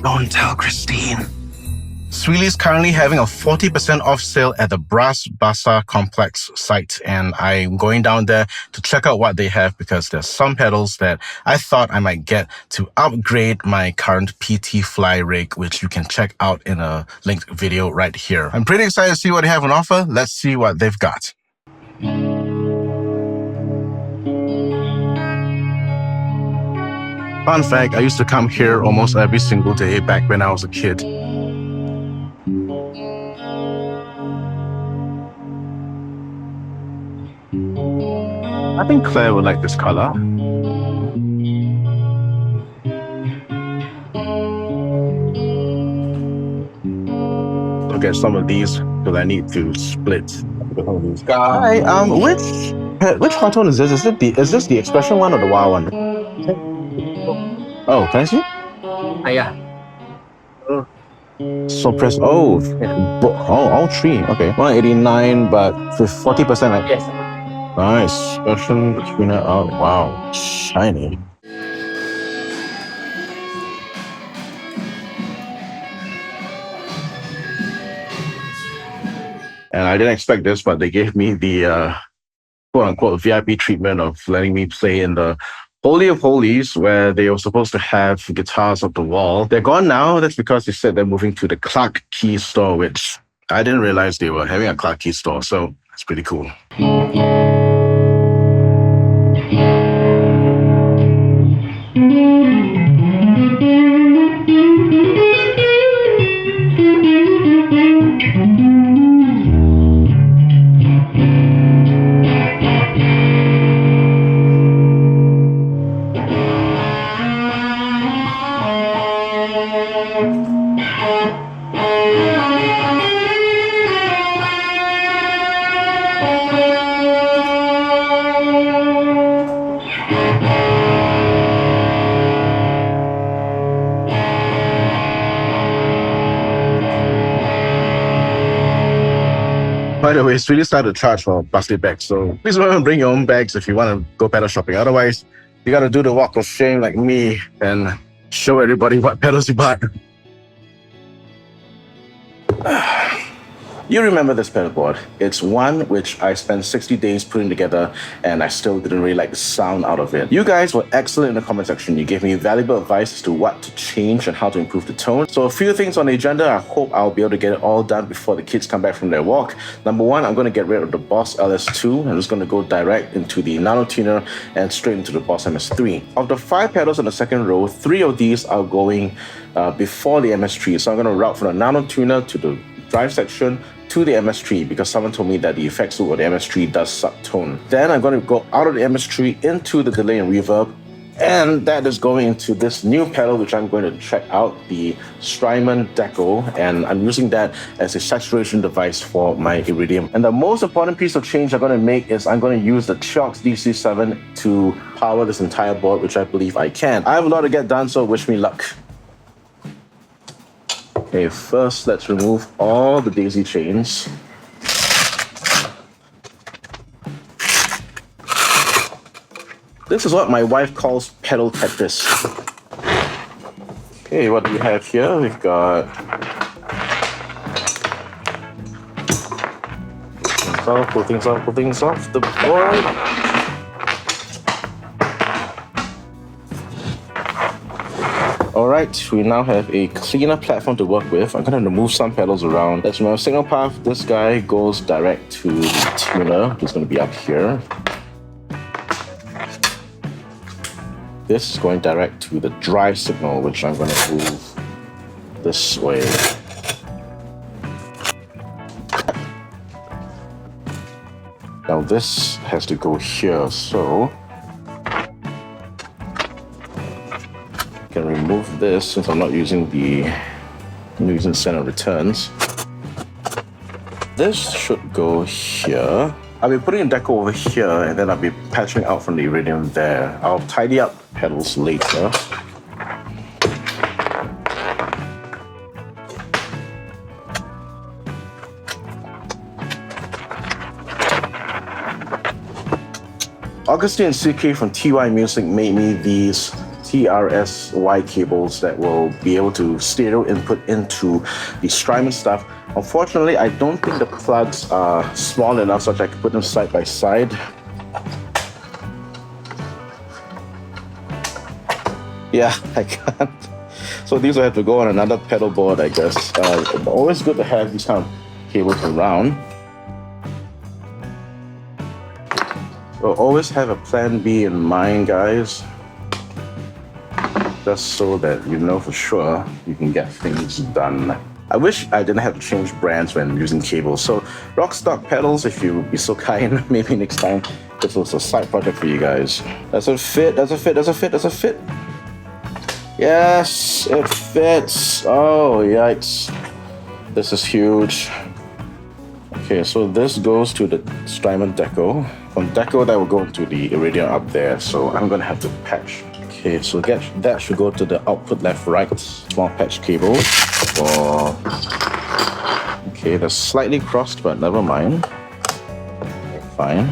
Don't tell Christine. Sweely's currently having a 40% off sale at the Brass Bazaar Complex site, and I'm going down there to check out what they have because there's some pedals that I thought I might get to upgrade my current PT Fly rig, which you can check out in a linked video right here. I'm pretty excited to see what they have on offer. Let's see what they've got. Fun fact, I used to come here almost every single day back when I was a kid. I think Claire would like this color. I'll get some of these because I need to split. Hi, which cartoon is this? Is this the expression one or the wow one? Oh, can I see? Yeah. So press all three. Okay, 189, but with 40%. Right? Yes. Nice. Special between it out. Wow, shiny. And I didn't expect this, but they gave me the quote-unquote VIP treatment of letting me play in the Holy of Holies, where they were supposed to have guitars up the wall. They're gone now. That's because they said they're moving to the Clark Key store, which I didn't realize they were having a Clark Key store. So it's pretty cool. By the way, it's really started to charge for plastic bags, so please remember to bring your own bags if you want to go pedal shopping. Otherwise, you got to do the walk of shame like me and show everybody what pedals you bought. You remember this pedalboard. It's one which I spent 60 days putting together and I still didn't really like the sound out of it. You guys were excellent in the comment section. You gave me valuable advice as to what to change and how to improve the tone. So a few things on the agenda. I hope I'll be able to get it all done before the kids come back from their walk. Number one, I'm going to get rid of the Boss LS2. I'm just going to go direct into the Nano Tuner and straight into the Boss MS3. Of the 5 pedals on the second row, 3 of these are going before the MS3. So I'm going to route from the Nano Tuner to the drive section to the MS3 because someone told me that the effects loop of the MS3 does subtone. Then I'm going to go out of the MS3 into the delay and reverb, and that is going into this new pedal which I'm going to check out, the Strymon Deco, and I'm using that as a saturation device for my Iridium. And the most important piece of change I'm going to make is I'm going to use the CIOKS DC-7 to power this entire board, which I believe I can. I have a lot to get done, so wish me luck. Okay, first let's remove all the daisy chains. This is what my wife calls pedal Tetris. Okay, what do we have here? We've got pull things off the board. Alright, we now have a cleaner platform to work with. I'm going to remove some pedals around. Let's remember signal path. This guy goes direct to the tuner, who's going to be up here. This is going direct to the drive signal, which I'm going to move this way. Now this has to go here, so I can remove this since I'm not using the center returns. This should go here. I'll be putting a Deco over here and then I'll be patching out from the Iridium there. I'll tidy up pedals later. Augustine and CK from TY Music made me these TRS-Y cables that will be able to stereo input into the Strymon stuff. Unfortunately, I don't think the plugs are small enough such I can put them side by side. Yeah, I can't. So these will have to go on another pedal board, I guess. Always good to have these kind of cables around. So always have a plan B in mind, guys. Just so that you know for sure you can get things done. I wish I didn't have to change brands when using cables. So Rockstock pedals, if you be so kind, maybe next time this was a side project for you guys. Does it fit? Does it fit? Does it fit? Does it fit? Yes, it fits. Oh, yikes. This is huge. Okay, so this goes to the Strymon Deco. From Deco, that will go into the Iridium up there. So I'm gonna have to patch. Okay, so that should go to the output left-right small patch cable. Okay, that's slightly crossed, but never mind. Fine.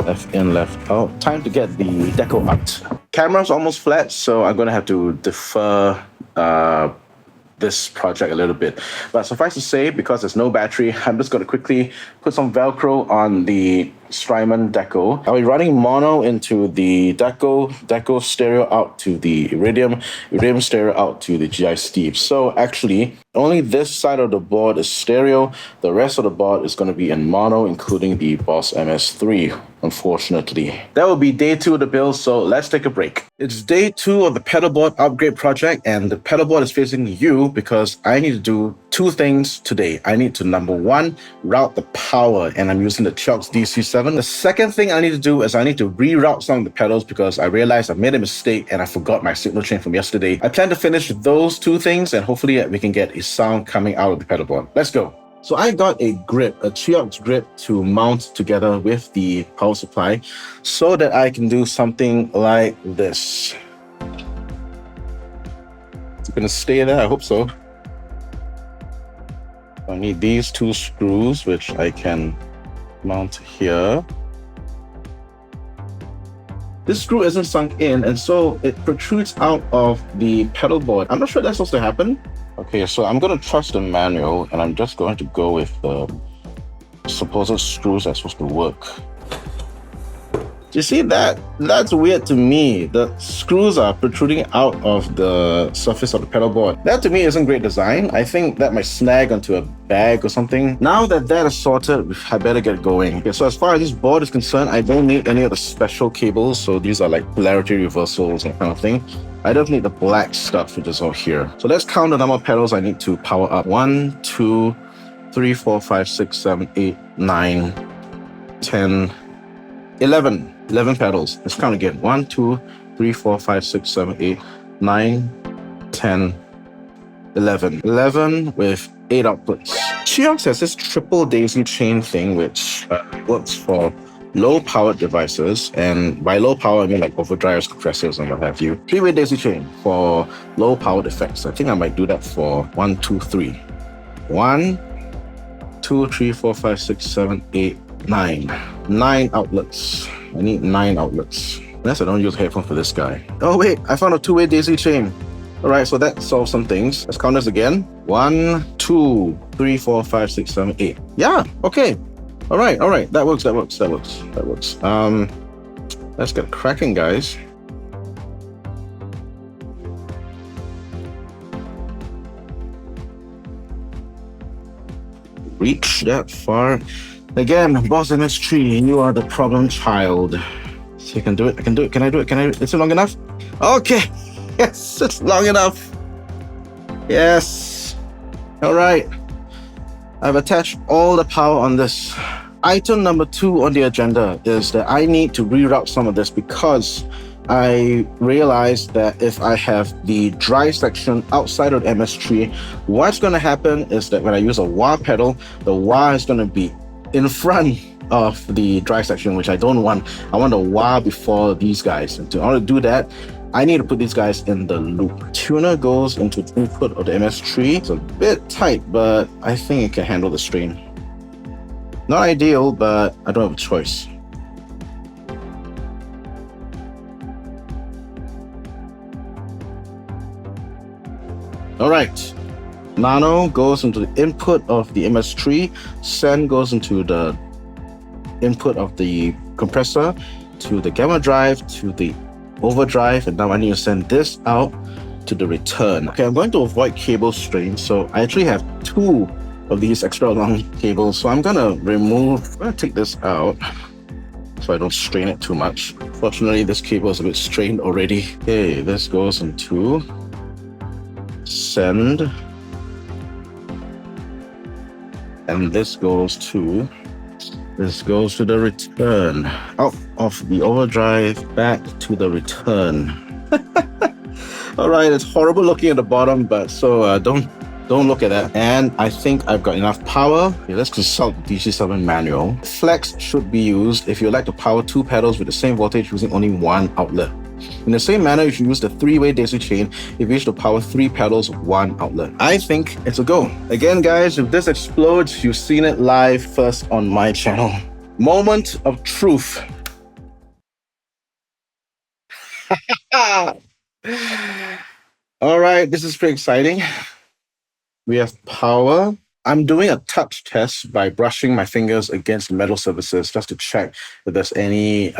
Left in, left out. Time to get the Deco out. Camera's almost flat, so I'm gonna have to defer this project a little bit. But suffice to say, because there's no battery, I'm just gonna quickly put some Velcro on the Strymon Deco. I'll be running mono into the Deco stereo out to the Iridium stereo out to the GI Steve. So actually, only this side of the board is stereo. The rest of the board is going to be in mono, including the Boss MS3, unfortunately. That will be day 2 of the build, so let's take a break. It's day 2 of the pedalboard upgrade project, and the pedalboard is facing you because I need to do 2 things today. I need to, number 1, route the power, and I'm using the CIOKS DC-7. The second thing I need to do is I need to reroute some of the pedals because I realized I made a mistake and I forgot my signal chain from yesterday. I plan to finish those 2 things and hopefully we can get a sound coming out of the pedalboard. Let's go. So I got a grip, a CIOKS grip to mount together with the power supply so that I can do something like this. It's gonna stay there, I hope so. I need these 2 screws, which I can mount here. This screw isn't sunk in, and so it protrudes out of the pedal board. I'm not sure that's supposed to happen. Okay, so I'm going to trust the manual, and I'm just going to go with the supposed screws that's supposed to work. Do you see that? That's weird to me. The screws are protruding out of the surface of the pedal board. That to me isn't great design. I think that might snag onto a bag or something. Now that that is sorted, I better get going. Okay, so as far as this board is concerned, I don't need any of the special cables. So these are like polarity reversals and kind of thing. I just need the black stuff, which is all here. So let's count the number of pedals I need to power up. 1, 2, 3, 4, 5, 6, 7, 8, 9, 10, 11. 11 pedals. Let's count again. 1, 2, 3, 4, 5, 6, 7, 8, 9, 10, 11. 11 with 8 outputs. CIOKS has this triple daisy chain thing, which works for low-powered devices. And by low power, I mean like overdrives, compressors, and what have you. 3-way daisy chain for low-powered effects. I think I might do that for 1, 2, 3. 1, 2, 3, 4, 5, 6, 7, 8, 9. 9 outlets. I need 9 outlets. Unless I don't use headphones for this guy. Oh wait, I found a 2-way daisy chain. Alright, so that solves some things. Let's count this again. 1, 2, 3, 4, 5, 6, 7, 8. Yeah, okay. Alright. That works. Let's get cracking, guys. Reach that far. Again, Boss MS3, you are the problem child. So I can do it. Can I do it? Is it long enough? Okay. Yes, it's long enough. Yes. All right. I've attached all the power on this. Item number 2 on the agenda is that I need to reroute some of this because I realized that if I have the dry section outside of MS3, what's going to happen is that when I use a wah pedal, the wah is going to be in front of the dry section, which I don't want. I want a wah before these guys. And in order to do that, I need to put these guys in the loop. Tuner goes into the input of the MS3. It's a bit tight, but I think it can handle the strain. Not ideal, but I don't have a choice. All right. Nano goes into the input of the MS3. Send goes into the input of the compressor to the gamma drive to the overdrive, and now I need to send this out to the return. Okay, I'm going to avoid cable strain, so I actually have 2 of these extra long cables. So I'm gonna take this out so I don't strain it too much. Fortunately, this cable is a bit strained already. Okay, this goes into send, and this goes to the return. Out of the overdrive, back to the return. All right, it's horrible looking at the bottom, but so don't look at that. And I think I've got enough power. Okay, let's consult the DC-7 manual. Flex should be used if you'd like to power 2 pedals with the same voltage using only 1 outlet. In the same manner, you should use the 3-way daisy chain if you wish to power 3 pedals with 1 outlet. I think it's a go. Again, guys, if this explodes, you've seen it live first on my channel. Moment of truth. All right, this is pretty exciting. We have power. I'm doing a touch test by brushing my fingers against metal surfaces just to check if there's any,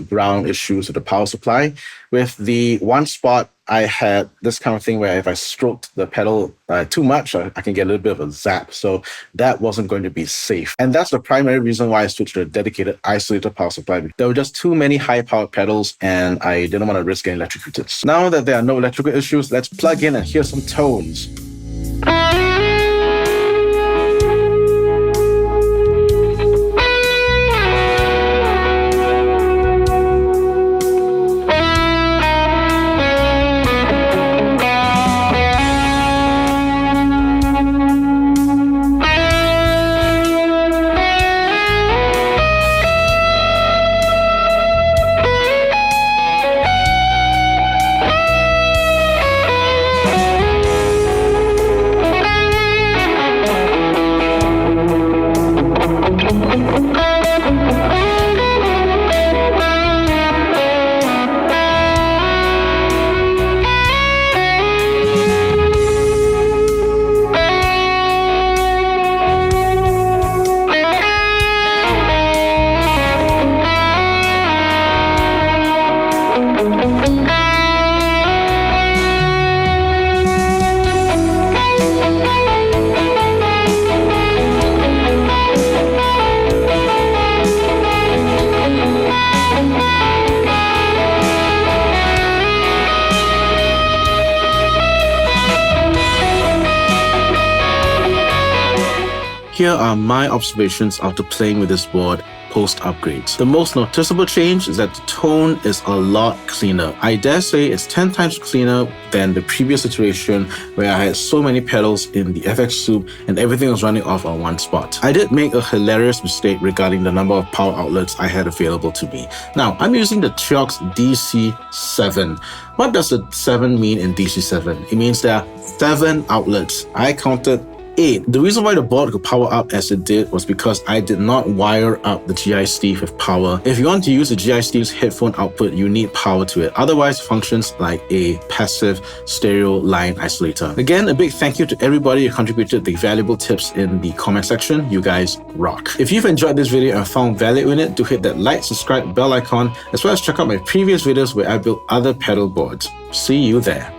ground issues with the power supply. With the one spot, I had this kind of thing where if I stroked the pedal too much, I can get a little bit of a zap. So that wasn't going to be safe. And that's the primary reason why I switched to a dedicated isolated power supply. There were just too many high-powered pedals and I didn't want to risk getting electrocuted. Now that there are no electrical issues, let's plug in and hear some tones. Here are my observations after playing with this board post-upgrades. The most noticeable change is that the tone is a lot cleaner. I dare say it's 10 times cleaner than the previous iteration where I had so many pedals in the FX soup and everything was running off on one spot. I did make a hilarious mistake regarding the number of power outlets I had available to me. Now, I'm using the CIOKS DC-7. What does the 7 mean in DC-7? It means there are 7 outlets. I counted 8. The reason why the board could power up as it did was because I did not wire up the GI Steve with power. If you want to use the GI Steve's headphone output, you need power to it. Otherwise, it functions like a passive stereo line isolator. Again, a big thank you to everybody who contributed the valuable tips in the comment section. You guys rock. If you've enjoyed this video and found value in it, do hit that like, subscribe, bell icon, as well as check out my previous videos where I built other pedal boards. See you there.